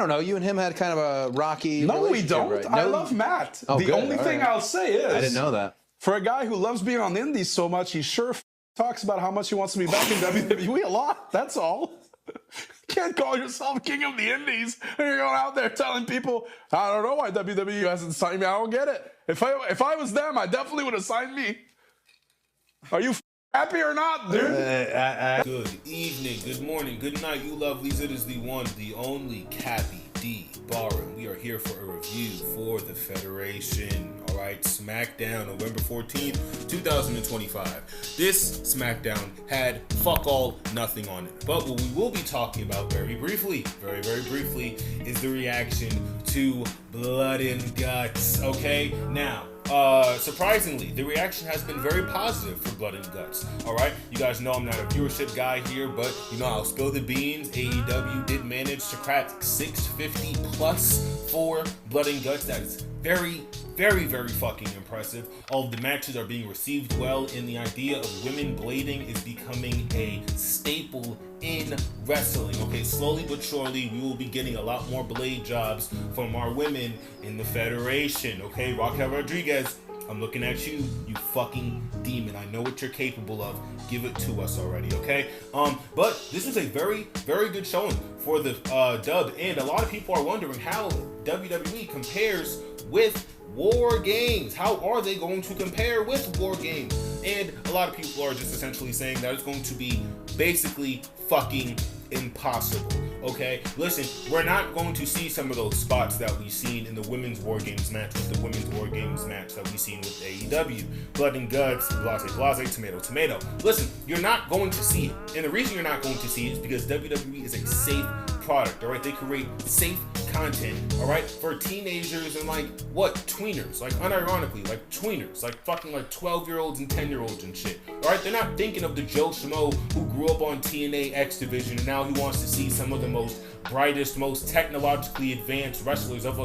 don't know. You and him had kind of a rocky. No, we don't. Right? I love Matt. Oh, the good. only thing I'll say is, I didn't know that. For a guy who loves being on the Indies so much, he sure talks about how much he wants to be back in WWE a lot. That's all. Can't call yourself king of the Indies and you're going out there telling people, I don't know why WWE hasn't signed me. I don't get it. If I was them, I definitely would have signed me. Are you happy or not, dude? Good evening, good morning, good night, you lovelies. It is the one, the only Cappy D Barham. We are here for a review for the Federation. Alright, Smackdown, November 14th, 2025. This Smackdown had fuck all, nothing on it. But what we will be talking about very briefly, is the reaction to Blood and Guts. Okay, now, surprisingly, the reaction has been very positive for Blood and Guts. Alright, you guys know I'm not a viewership guy here, but you know, I'll spill the beans. AEW did manage to crack 650 plus for Blood and Guts. That is very fucking impressive. All of the matches are being received well, and the idea of women blading is becoming a staple in wrestling. Okay, slowly but surely, we will be getting a lot more blade jobs from our women in the Federation. Okay, Raquel Rodriguez, I'm looking at you, you fucking demon. I know what you're capable of. Give it to us already, okay? But this is a very good showing for the dub, and a lot of people are wondering how WWE compares with War Games. How are they going to compare with War Games? And a lot of people are just essentially saying that it's going to be basically fucking impossible. Okay, listen, we're not going to see some of those spots that we've seen in the women's War Games match with the women's War Games match that we've seen with AEW. Blood and Guts, blase, tomato. Listen, you're not going to see it. And the reason you're not going to see it is because WWE is a safe product, all right? They create safe content, all right, for teenagers and tweeners, unironically, tweeners, fucking 12-year-olds and 10-year-olds and shit, all right? They're not thinking of the Joe Schmo who grew up on TNA X Division and now he wants to see some of the most brightest, most technologically advanced wrestlers of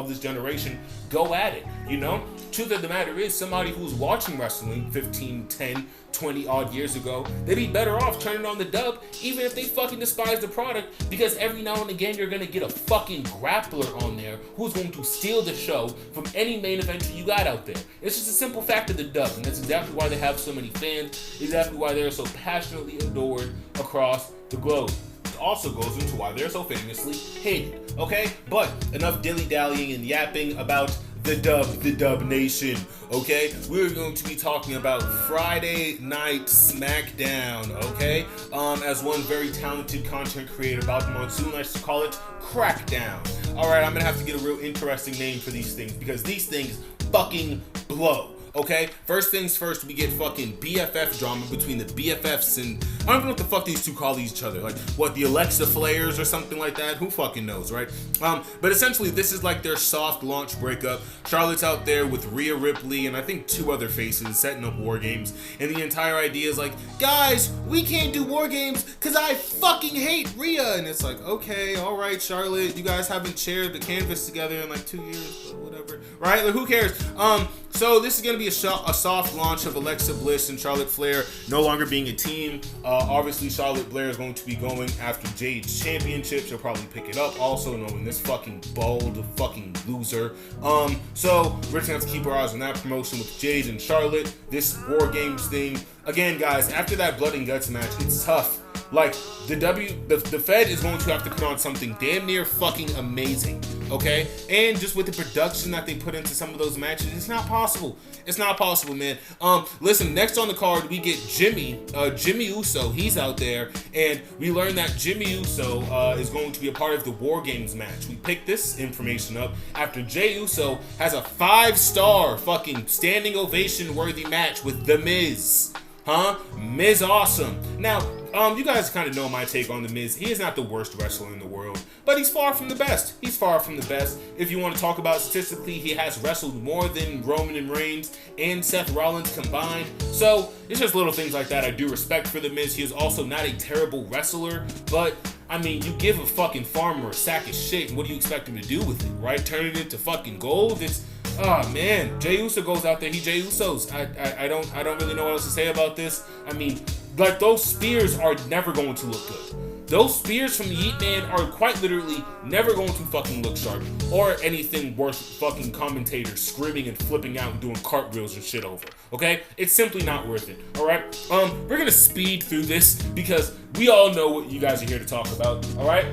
this generation go at it, you know? Truth of the matter is, somebody who's watching wrestling 15, 10, 20 odd years ago, they'd be better off turning on the dub, even if they fucking despise the product, because every now and again you're gonna get a fucking grappler on there who's going to steal the show from any main eventer you got out there. It's just a simple fact of the dub, and that's exactly why they have so many fans, exactly why they're so passionately adored across the globe. It also goes into why they're so famously hated, okay? But enough dilly-dallying and yapping about the Dub Nation, okay? We're going to be talking about Friday Night Smackdown, okay? As one very talented content creator, Bob Monsoon, likes to call it Crackdown. Alright, I'm gonna have to get a real interesting name for these things, because these things fucking blow. Okay, first things first, we get fucking BFF drama between the BFFs and I don't even know what the fuck these two call each other. The Alexa Flares or something like that? Who fucking knows, right? But essentially, this is their soft launch breakup. Charlotte's out there with Rhea Ripley and I think two other faces setting up War Games. And the entire idea is guys, we can't do War Games because I fucking hate Rhea. And it's okay, all right, Charlotte, you guys haven't shared the canvas together in 2 years, but whatever, right? Who cares? So this is going to be a soft launch of Alexa Bliss and Charlotte Flair no longer being a team. Obviously, Charlotte Flair is going to be going after Jade's championship. She'll probably pick it up, also knowing this fucking bald fucking loser. So we're just going to have to keep our eyes on that promotion with Jade and Charlotte. This War Games thing. Again, guys, after that Blood and Guts match, it's tough. The Fed is going to have to put on something damn near fucking amazing, okay? And just with the production that they put into some of those matches, it's not possible. It's not possible, man. Listen, next on the card, we get Jimmy Uso. He's out there, and we learn that Jimmy Uso is going to be a part of the War Games match. We picked this information up after Jey Uso has a 5-star fucking standing ovation worthy match with The Miz. Miz Awesome. Now, you guys kind of know my take on The Miz. He is not the worst wrestler in the world, but he's far from the best. He's far from the best. If you want to talk about statistically, he has wrestled more than Roman and Reigns and Seth Rollins combined. So, it's just little things like that I do respect for The Miz. He is also not a terrible wrestler, but I mean, you give a fucking farmer a sack of shit, and what do you expect him to do with it, right? Turn it into fucking gold? It's, oh man, Jey Uso goes out there, he Jey Usos. I don't really know what else to say about this. I mean, those spears are never going to look good. those spears from the Yeet Man are quite literally never going to fucking look sharp or anything worth fucking commentators screaming and flipping out and doing cartwheels and shit over. Okay? It's simply not worth it. Alright? We're gonna speed through this because we all know what you guys are here to talk about. Alright?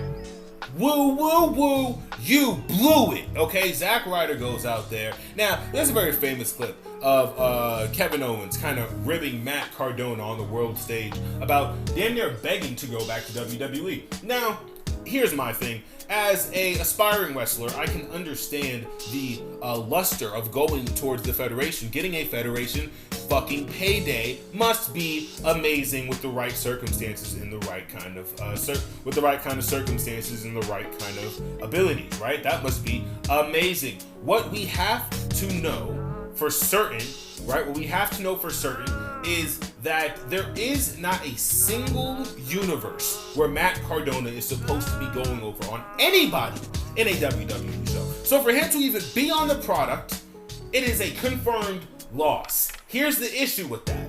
Woo, woo, woo, you blew it, okay? Zack Ryder goes out there. Now, there's a very famous clip of Kevin Owens kind of ribbing Matt Cardona on the world stage about damn near begging to go back to WWE. Now, here's my thing. As a aspiring wrestler, I can understand the luster of going towards the Federation. Getting a Federation fucking payday must be amazing with the right circumstances and the right kind of with the right kind of circumstances and the right kind of abilities, right? That must be amazing. What we have to know for certain, right? What we have to know for certain is that there is not a single universe where Matt Cardona is supposed to be going over on anybody in a WWE show. So for him to even be on the product, it is a confirmed loss. Here's the issue with that.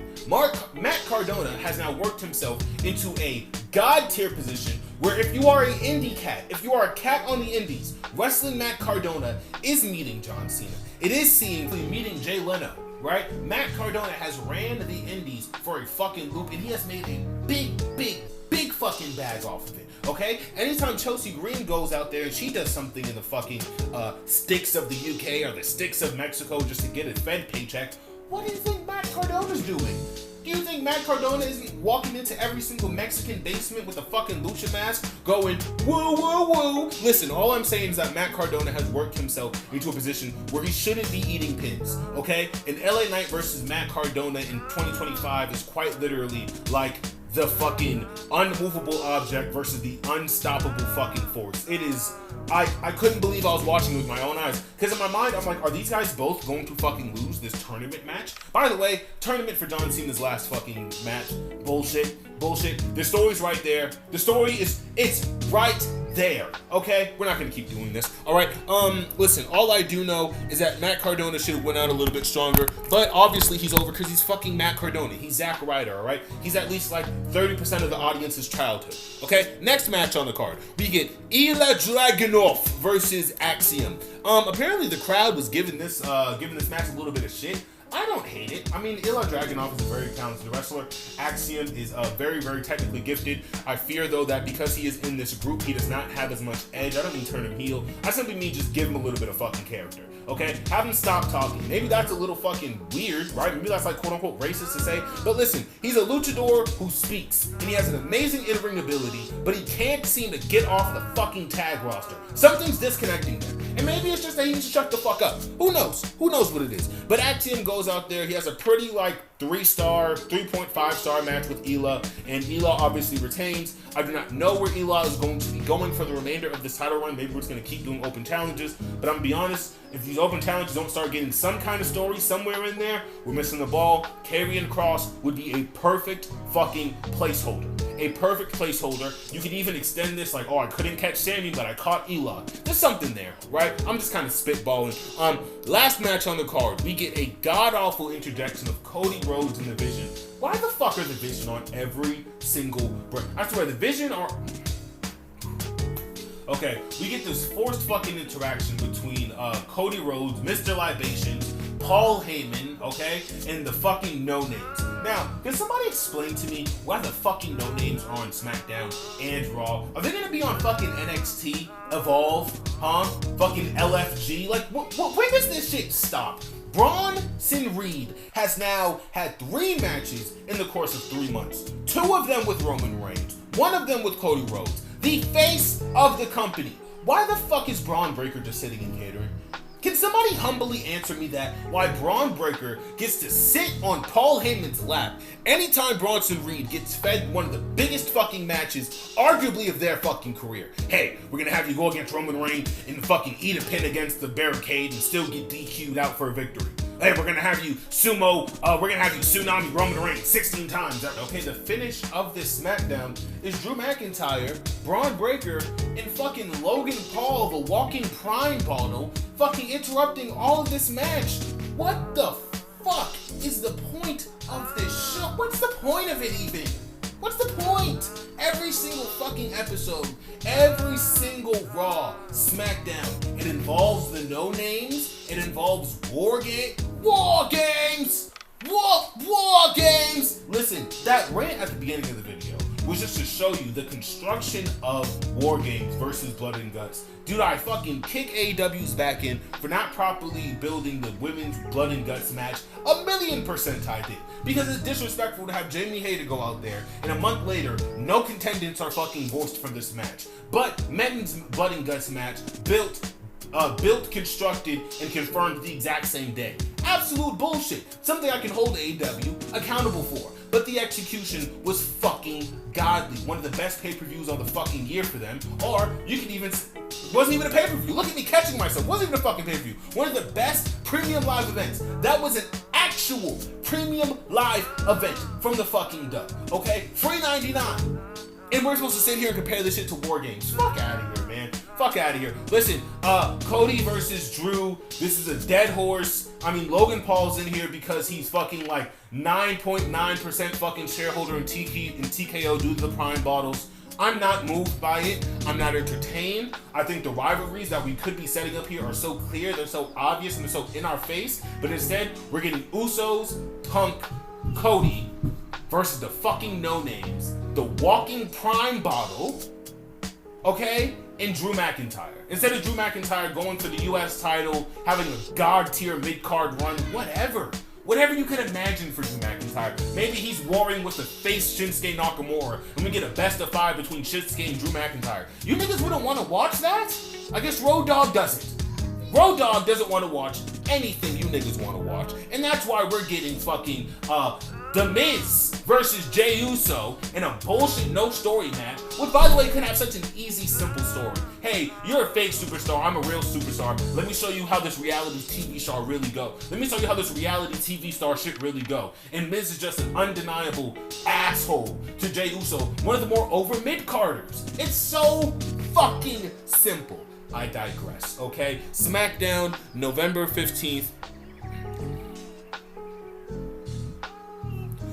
Matt Cardona has now worked himself into a god tier position where if you are an indie cat, if you are a cat on the indies, wrestling Matt Cardona is meeting John Cena. It is meeting Jay Leno, right? Matt Cardona has ran the indies for a fucking loop and he has made a big fucking bag off of it. Okay? Anytime Chelsea Green goes out there and she does something in the fucking sticks of the UK or the sticks of Mexico just to get a Fed paycheck, what do you think Matt Cardona's doing? Do you think Matt Cardona isn't walking into every single Mexican basement with a fucking lucha mask going, woo, woo, woo? Listen, all I'm saying is that Matt Cardona has worked himself into a position where he shouldn't be eating pins, okay? An LA Knight versus Matt Cardona in 2025 is quite literally like the fucking unmovable object versus the unstoppable fucking force. It is, I couldn't believe I was watching it with my own eyes. Because in my mind, I'm like, are these guys both going to fucking lose this tournament match? By the way, tournament for John Cena's last fucking match. Bullshit. The story's right there. The story is, it's right there. Okay? We're not gonna keep doing this. Alright, listen, all I do know is that Matt Cardona should have went out a little bit stronger, but obviously he's over because he's fucking Matt Cardona. He's Zack Ryder, alright? He's at least like 30% of the audience's childhood. Okay? Next match on the card. We get Ilya Dragunov versus Axiom. Apparently the crowd was giving this match a little bit of shit. I don't hate it. I mean, Ilya Dragunov is a very talented wrestler. Axiom is very, very technically gifted. I fear, though, that because he is in this group, he does not have as much edge. I don't mean turn him heel. I simply mean just give him a little bit of fucking character, okay? Have him stop talking. Maybe that's a little fucking weird, right? Maybe that's like quote-unquote racist to say. But listen, he's a luchador who speaks, and he has an amazing in-ring ability, but he can't seem to get off the fucking tag roster. Something's disconnecting there. And maybe it's just that he needs to shut the fuck up. Who knows? Who knows what it is? But Axiom goes out there. He has a pretty, like, 3.5-star match with Ilya, and Ilya obviously retains. I do not know where Ilya is going to be going for the remainder of this title run. Maybe we're just going to keep doing open challenges. But I'm going to be honest, if these open challenges don't start getting some kind of story somewhere in there, we're missing the ball. Karrion Kross would be a perfect fucking placeholder. A perfect placeholder. You could even extend this like, oh, I couldn't catch Sammy, but I caught Ilya. There's something there, right? I'm just kind of spitballing. Last match on the card, we get a god-awful interjection of Cody Rhodes and the Vision. Why the fuck are the Vision on every single break? I swear, the Vision are... Okay, we get this forced fucking interaction between Cody Rhodes, Mr. Libations, Paul Heyman, okay, and the fucking no-names. Now, can somebody explain to me why the fucking no-names are on SmackDown and Raw? Are they gonna be on fucking NXT, Evolve, huh? Fucking LFG? Like, when does this shit stop? Bronson Reed has now had 3 matches in the course of 3 months. 2 of them with Roman Reigns, 1 of them with Cody Rhodes. The face of the company. Why the fuck is Braun Breaker just sitting in catering? Can somebody humbly answer me that? Why Braun Breaker gets to sit on Paul Heyman's lap anytime Bronson Reed gets fed one of the biggest fucking matches, arguably of their fucking career. Hey, we're gonna have you go against Roman Reigns and fucking eat a pin against the barricade and still get DQ'd out for a victory. Hey, we're gonna have you Tsunami Roman Reigns 16 times. Okay, the finish of this SmackDown is Drew McIntyre, Braun Breaker, and fucking Logan Paul, the walking prime bottle, fucking interrupting all of this match. What the fuck is the point of this show? What's the point of it even? What's the point? Every single fucking episode, every single Raw, SmackDown, it involves the no names. It involves war games. Listen, that rant at the beginning of the video was just to show you the construction of War Games versus Blood and Guts. Dude, I fucking kick AEW's back in for not properly building the women's Blood and Guts match. 1,000,000% I did. Because it's disrespectful to have Jamie Hayter go out there and a month later, no contendants are fucking voiced for this match. But men's Blood and Guts match built, constructed, and confirmed the exact same day. Absolute bullshit. Something I can hold AEW accountable for. But the execution was fucking godly. One of the best pay-per-views of the fucking year for them. Or you can even, wasn't even a pay-per-view. Look at me catching myself. Wasn't even a fucking pay-per-view. One of the best premium live events. That was an actual premium live event from the fucking dub. Okay? $3.99. And we're supposed to sit here and compare this shit to War Games. Fuck out of here, man. Fuck out of here. Listen, Cody versus Drew. This is a dead horse. I mean, Logan Paul's in here because he's fucking like 9.9% fucking shareholder in TKO due to the Prime bottles. I'm not moved by it. I'm not entertained. I think the rivalries that we could be setting up here are so clear, they're so obvious, and they're so in our face. But instead, we're getting Usos, Punk, Cody versus the fucking no-names, the walking Prime bottle, okay, and Drew McIntyre. Instead of Drew McIntyre going for the US title, having a god-tier mid-card run, whatever. Whatever you could imagine for Drew McIntyre. Maybe he's warring with the face Shinsuke Nakamura, and we get a best of 5 between Shinsuke and Drew McIntyre. You niggas wouldn't want to watch that? I guess Road Dogg doesn't. Road Dogg doesn't want to watch anything you niggas want to watch. And that's why we're getting fucking, The Miz versus Jey Uso in a bullshit no story match, which by the way could have such an easy, simple story. Hey, you're a fake superstar, I'm a real superstar. Let me show you how this reality TV star really go. Let me show you how this reality TV star shit really go. And Miz is just an undeniable asshole to Jey Uso, one of the more over mid-carders. It's so fucking simple. I digress, okay? SmackDown, November 15th.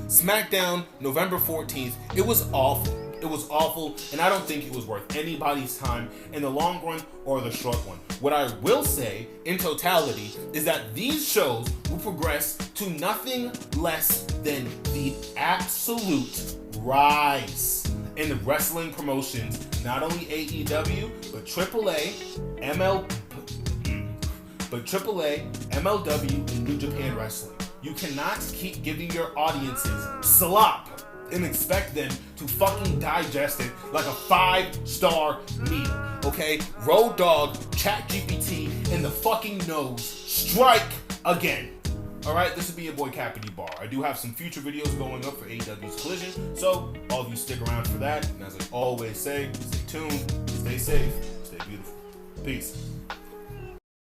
SmackDown, November 14th. It was awful. It was awful, and I don't think it was worth anybody's time in the long run or the short one. What I will say, in totality, is that these shows will progress to nothing less than the absolute rise in the wrestling promotions, not only AEW, but AAA, MLW, and New Japan Wrestling. You cannot keep giving your audiences slop and expect them to fucking digest it like a 5-star meal, okay? Road Dogg, ChatGPT, and the fucking nose strike again. Alright, this will be your boy Cappy D Bar. I do have some future videos going up for AEW's Collision, so all of you stick around for that. And as I always say, stay tuned, stay safe, stay beautiful. Peace.